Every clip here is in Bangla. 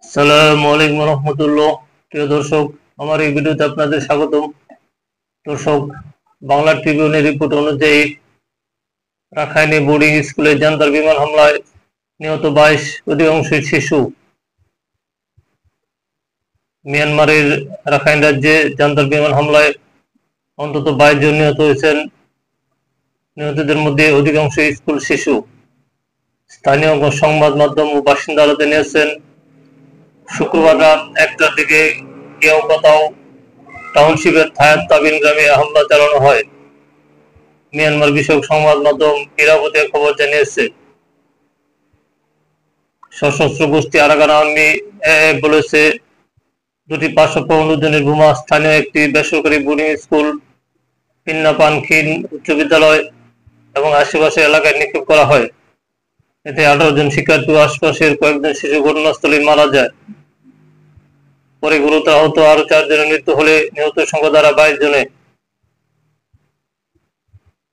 আসসালামু আলাইকুম রহমতুল্লাহ। প্রিয় দর্শক, আমার এই ভিডিওতে আপনাদের স্বাগতম। দর্শক, বাংলা ট্রিবিউনের রিপোর্ট অনুযায়ী রাখাইনে বোর্ডিং স্কুলে জান্তার বিমান হামলায় নিহত 22, অধিকাংশই শিশু। মিয়ানমারের রাখাইন রাজ্যে জান্তার বিমান হামলায় অন্তত 22 জন নিহত হয়েছেন। নিহতদের মধ্যে অধিকাংশই স্কুল শিশু। স্থানীয় সংবাদ মাধ্যম ও বাসিন্দারা জানিয়েছেন, শুক্রবার রাত 1টার দিকে কেওপাতাও টাউনশিপের থায়াত তাবিন গ্রামে হামলা চালানো হয়। মিয়ানমার বিষয়ক সংবাদ মাধ্যম ইরাবতী খবর জানিয়েছে। সশস্ত্র গোষ্ঠী আরাকান আর্মি বলেছে, দুটি 515 জনের বোমা স্থানীয় একটি বেসরকারি বোর্ডিং স্কুল, পিন্নাপানখিন উচ্চ বিদ্যালয় এবং আশেপাশের এলাকায় নিক্ষেপ করা হয়। এতে 18 জন শিক্ষার্থী ও আশপাশের কয়েকজন শিশু ঘটনাস্থলে মারা যায়। পরে গুরুতর আহত আরো 4 জনের মৃত্যু হলে নিহত সংখ্যা দাঁড়ায় 22 জনে।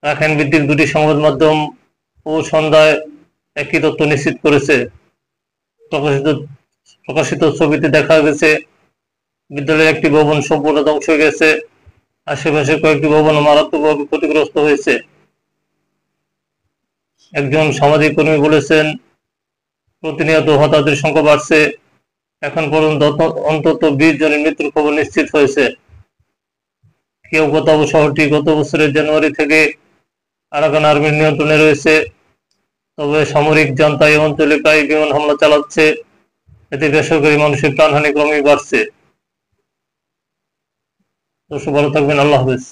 রাখাইন ভিত্তিক দুটি সংবাদ মাধ্যম ও সন্ধ্যায় একই তথ্য নিশ্চিত করেছে। প্রকাশিত ছবিতে দেখা গেছে, বিদ্যালয়ের একটি ভবন সম্পূর্ণ ধ্বংস হয়ে গেছে। আশেপাশের কয়েকটি ভবন মারাত্মকভাবে ক্ষতিগ্রস্ত হয়েছে। একজন সামাজিক কর্মী বলেছেন, প্রতিনিয়ত হতাহতের সংখ্যা বাড়ছে। এখন পর্যন্ত অন্তত 20 জনের মৃত্যুর খবর নিশ্চিত হয়েছে। কেওপাতাও শহরটি গত বছরের জানুয়ারি থেকে আরাকান আর্মির নিয়ন্ত্রণে রয়েছে। তবে সামরিক জান্তা এই অঞ্চলে প্রায় বিমান হামলা চালাচ্ছে। এতে বেসরকারি মানুষের প্রাণহানি ক্রমেই বাড়ছে। দর্শক, ভালো থাকবেন। আল্লাহ হাফেজ।